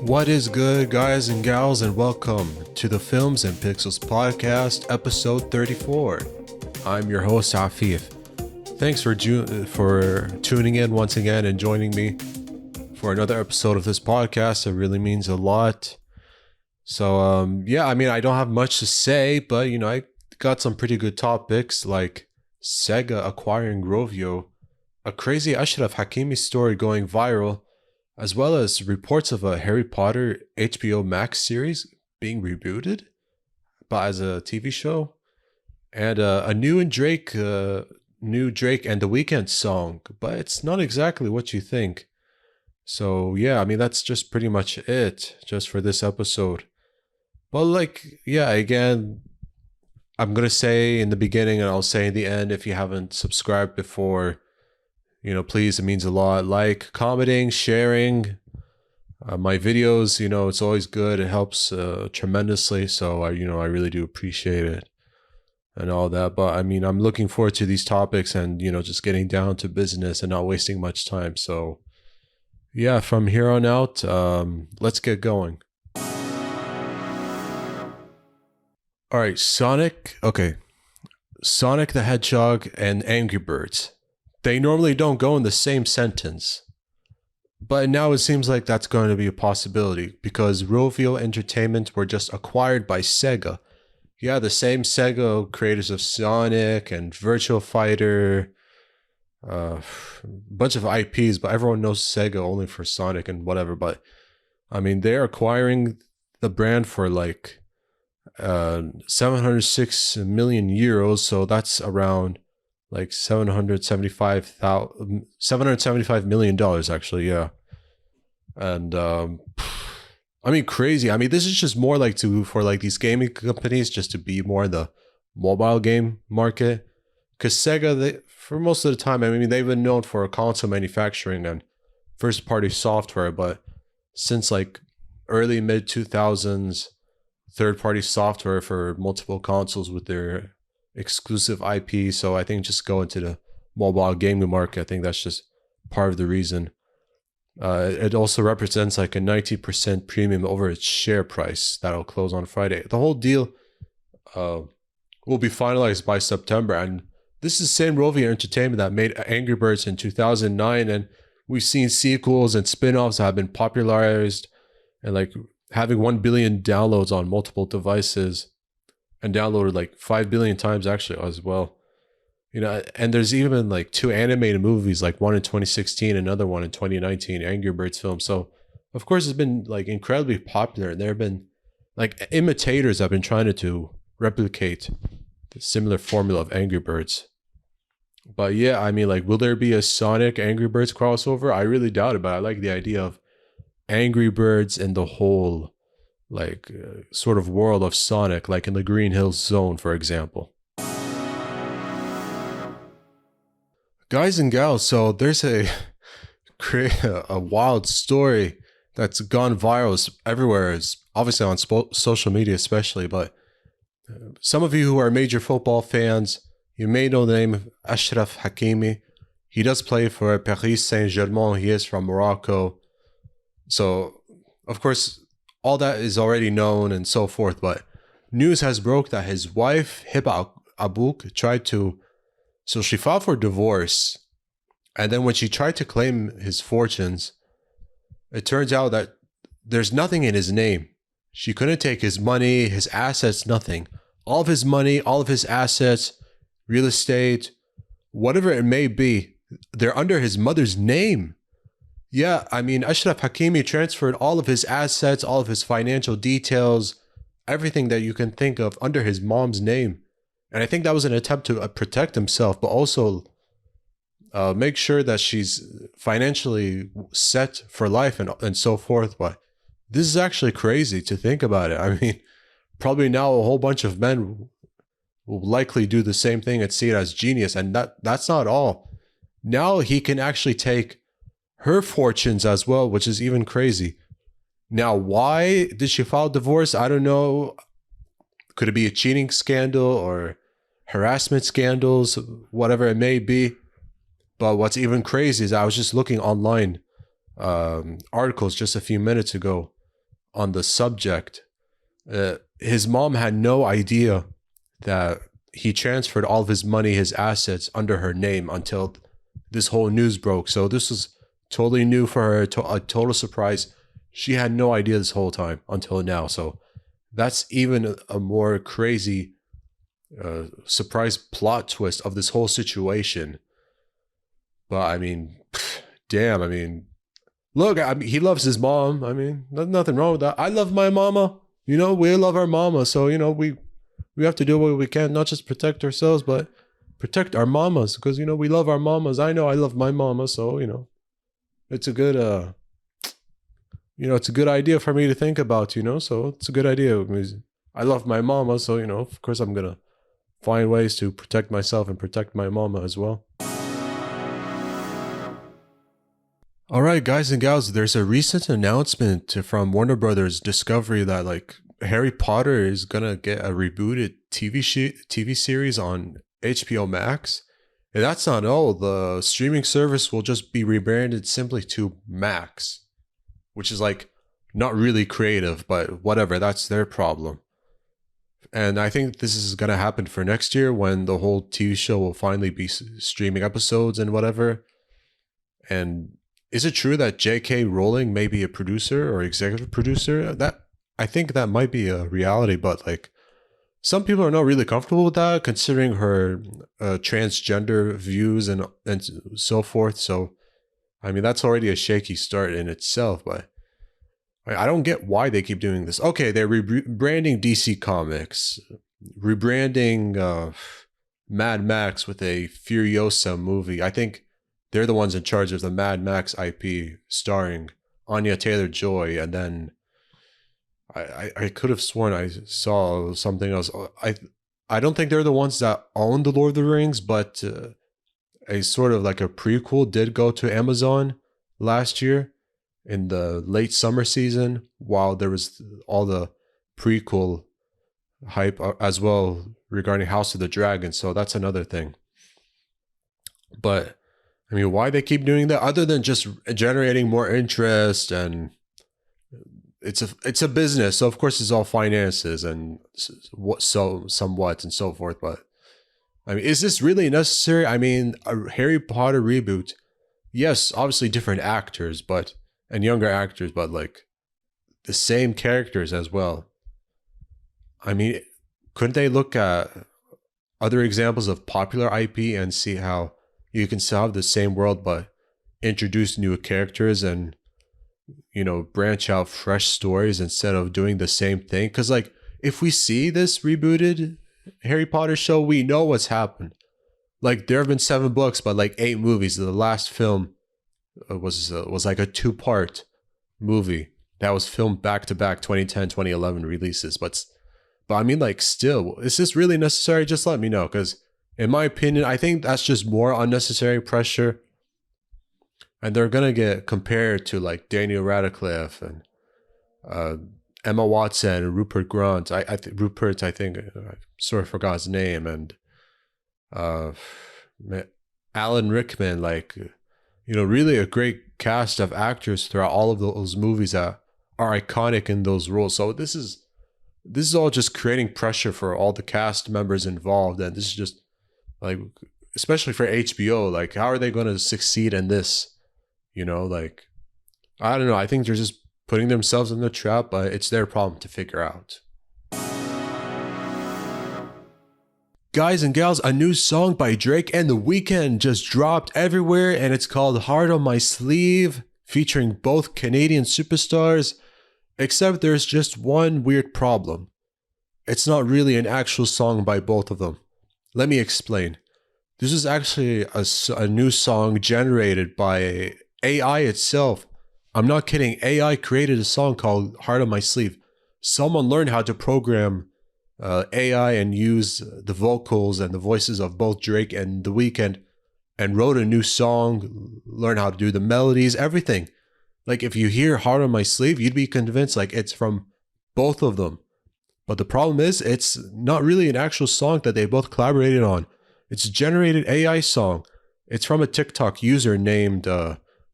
What is good, guys and gals, and welcome to the Films and Pixels podcast, episode 34. I'm your host, Afif. Thanks for tuning in once again and joining me for another episode of this podcast. It really means a lot. So, I don't have much to say, but, I got some pretty good topics like Sega acquiring Rovio, a crazy Achraf Hakimi story going viral, as well as reports of a Harry Potter HBO-Max series being rebooted, but as a TV show, and a new Drake and the Weeknd song, but it's not exactly what you think. So that's just pretty much it, just for this episode. But again, I'm gonna say in the beginning and I'll say in the end, if you haven't subscribed before, please, it means a lot. Like, commenting, sharing my videos, it's always good. It helps tremendously. So I really do appreciate it and all that. But I'm looking forward to these topics and, just getting down to business and not wasting much time. So yeah, from here on out, let's get going. All right, Sonic the Hedgehog and Angry Birds. They normally don't go in the same sentence, but now it seems like that's going to be a possibility because Rovio Entertainment were just acquired by Sega. Yeah, the same Sega creators of Sonic and Virtual Fighter, bunch of IPs, but everyone knows Sega only for Sonic and whatever. But they're acquiring the brand for 706 million euros, so that's around $775 million actually, yeah. And crazy. This is just more for these gaming companies just to be more in the mobile game market, because Sega, for most of the time, they've been known for console manufacturing and first party software, but since early mid 2000s, third party software for multiple consoles with their exclusive IP. So I think just go into the mobile gaming market. I think that's just part of the reason. It also represents a 90% premium over its share price that'll close on Friday. The whole deal will be finalized by September, and this is the same Rovio Entertainment that made Angry Birds in 2009, and we've seen sequels and spin-offs that have been popularized and having 1 billion downloads on multiple devices, and downloaded 5 billion times actually as well. And there's even 2 animated movies, one in 2016, another one in 2019, Angry Birds film. So of course it's been incredibly popular, and there have been imitators that have been trying to replicate the similar formula of Angry Birds. But yeah, will there be a Sonic Angry Birds crossover? I really doubt it, but I like the idea of Angry Birds in the whole sort of world of Sonic, in the Green Hills Zone, for example. Guys and gals, so there's a wild story that's gone viral everywhere, obviously on social media especially, but some of you who are major football fans, you may know the name of Achraf Hakimi. He does play for Paris Saint-Germain. He is from Morocco. So, of course, all that is already known and so forth, but news has broke that his wife, Hiba Abouk, she filed for divorce, and then when she tried to claim his fortunes, it turns out that there's nothing in his name. She couldn't take his money, his assets, nothing. All of his money, all of his assets, real estate, whatever it may be, they're under his mother's name. Yeah, Achraf Hakimi transferred all of his assets, all of his financial details, everything that you can think of under his mom's name. And I think that was an attempt to protect himself, but also make sure that she's financially set for life and so forth. But this is actually crazy to think about it. Probably now a whole bunch of men will likely do the same thing and see it as genius. And that's not all. Now he can actually take her fortunes as well, which is even crazy. Now, why did she file divorce? I don't know. Could it be a cheating scandal or harassment scandals, whatever it may be? But what's even crazy is I was just looking online articles just a few minutes ago, on the subject. His mom had no idea that he transferred all of his money, his assets, under her name until this whole news broke. So this was totally new for her, a total surprise. She had no idea this whole time until now. So that's even a more crazy surprise plot twist of this whole situation. But I mean, damn, I mean, look, he loves his mom. I mean, nothing wrong with that. I love my mama. You know, we love our mama. So, you know, we have to do what we can, not just protect ourselves, but protect our mamas, because, you know, we love our mamas. I know I love my mama. So, you know, it's a good, it's a good idea for me to think about, you know, so it's a good idea. I love my mama. So, you know, of course I'm going to find ways to protect myself and protect my mama as well. All right, guys and gals, there's a recent announcement from Warner Brothers Discovery that like Harry Potter is gonna get a rebooted TV series on HBO Max. And that's not all. The streaming service will just be rebranded simply to Max, which is like not really creative, but whatever, that's their problem. And I think this is gonna happen for next year when the whole TV show will finally be streaming episodes and whatever. And is it true that J.K. Rowling may be a producer or executive producer? I think that might be a reality, but like some people are not really comfortable with that, considering her transgender views and so forth. So, I mean, that's already a shaky start in itself. But I don't get why they keep doing this. Okay, they're rebranding DC Comics, rebranding Mad Max with a Furiosa movie. I think they're the ones in charge of the Mad Max IP, starring Anya Taylor-Joy, and then I could have sworn I saw something else. I don't think they're the ones that own the Lord of the Rings, but a sort of like a prequel did go to Amazon last year in the late summer season, while there was all the prequel hype as well regarding House of the Dragon. So that's another thing. But I mean, why they keep doing that other than just generating more interest, and it's a business. So of course it's all finances and somewhat and so forth. But I mean, is this really necessary? I mean, a Harry Potter reboot, yes, obviously different actors, and younger actors, but like the same characters as well. I mean, couldn't they look at other examples of popular IP and see how you can still have the same world, but introduce new characters and, you know, branch out fresh stories instead of doing the same thing? Because, like, if we see this rebooted Harry Potter show, we know what's happened. Like, there have been 7 books, but like 8 movies. The last film was like a 2-part movie that was filmed back to back 2010, 2011 releases. But I mean, like, still, is this really necessary? Just let me know, because in my opinion, I think that's just more unnecessary pressure. And they're going to get compared to like Daniel Radcliffe and Emma Watson and Rupert Grant. I think, I sort of forgot his name. And Alan Rickman, like, you know, really a great cast of actors throughout all of those movies that are iconic in those roles. So this is all just creating pressure for all the cast members involved. And this is just, like, especially for HBO, like, how are they going to succeed in this? You know, like, I don't know. I think they're just putting themselves in the trap, but it's their problem to figure out. Guys and gals, a new song by Drake and The Weeknd just dropped everywhere, and it's called Heart on My Sleeve, featuring both Canadian superstars, except there's just one weird problem. It's not really an actual song by both of them. Let me explain. This is actually a new song generated by AI itself. I'm not kidding. AI created a song called Heart on My Sleeve. Someone learned how to program AI and use the vocals and the voices of both Drake and The Weeknd and wrote a new song, learned how to do the melodies, everything. Like, if you hear Heart on My Sleeve, you'd be convinced like it's from both of them. But the problem is, it's not really an actual song that they both collaborated on. It's a generated AI song. It's from a TikTok user named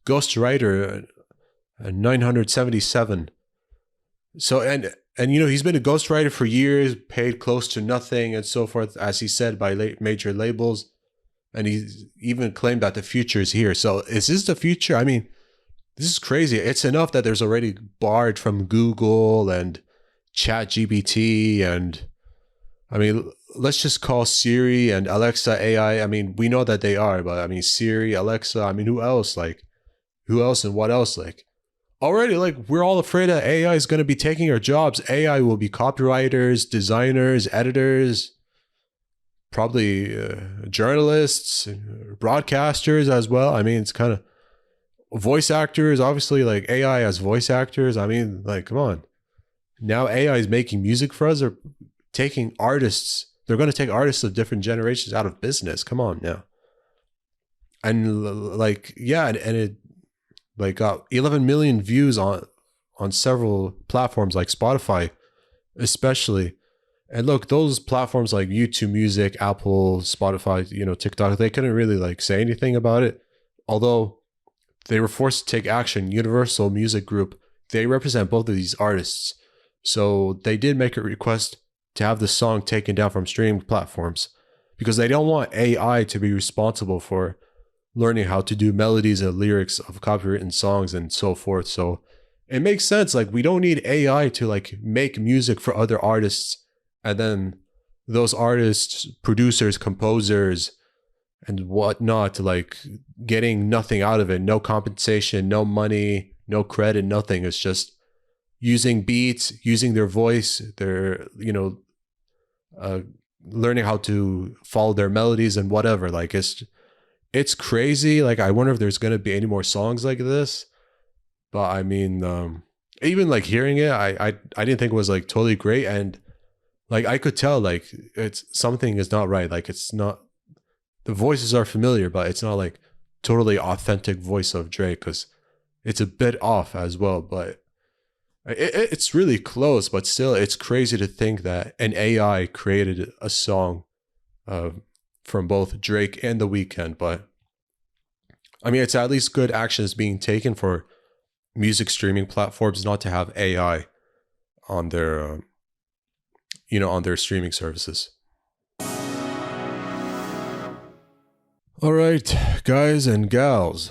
Ghostwriter 977. So and he's been a ghostwriter for years, paid close to nothing and so forth, as he said, by major labels. And he even claimed that the future is here. So is this the future? I mean, this is crazy. It's enough that there's already barred from Google and ChatGPT, and I mean, let's just call Siri and Alexa AI. I mean, we know that they are, but I mean, Siri, Alexa, I mean, who else? Like, who else and what else? Like, already, like, we're all afraid that AI is going to be taking our jobs. AI will be copywriters, designers, editors, probably journalists, broadcasters as well. I mean, it's kind of voice actors, obviously, like AI as voice actors. I mean, like, come on. Now AI is making music for us, or taking artists. They're going to take artists of different generations out of business. Come on now. And like, yeah, and it like got 11 million views on several platforms like Spotify, especially. And look, those platforms like YouTube Music, Apple, Spotify, TikTok, they couldn't really like say anything about it. Although they were forced to take action. Universal Music Group, they represent both of these artists. So they did make a request to have the song taken down from streaming platforms, because they don't want AI to be responsible for learning how to do melodies and lyrics of copywritten songs and so forth. So it makes sense. Like, we don't need AI to like make music for other artists, and then those artists, producers, composers, and whatnot, like getting nothing out of it. No compensation, no money, no credit, nothing. It's just using beats, using their voice, their, learning how to follow their melodies and whatever. Like, it's crazy. Like, I wonder if there's going to be any more songs like this. But I mean, even like hearing it, I didn't think it was like totally great. And like, I could tell like it's something is not right. Like, it's not, the voices are familiar, but it's not like totally authentic voice of Drake, because it's a bit off as well. But it's really close, but still, it's crazy to think that an AI created a song from both Drake and The Weeknd. But I mean, it's at least good actions being taken for music streaming platforms not to have AI on their, on their streaming services. All right, guys and gals.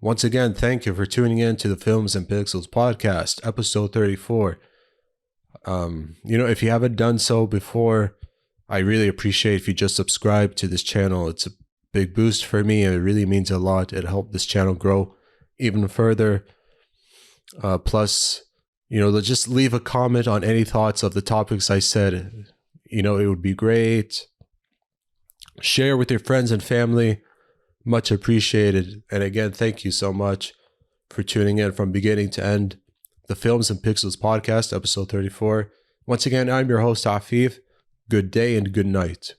Once again, thank you for tuning in to the Films and Pixels podcast, episode 34. If you haven't done so before, I really appreciate if you just subscribe to this channel. It's a big boost for me. It really means a lot. It helped this channel grow even further. Plus, just leave a comment on any thoughts of the topics I said. It would be great. Share with your friends and family. Much appreciated. And again, thank you so much for tuning in from beginning to end. The Films and Pixels podcast, episode 34. Once again, I'm your host, Afif. Good day and good night.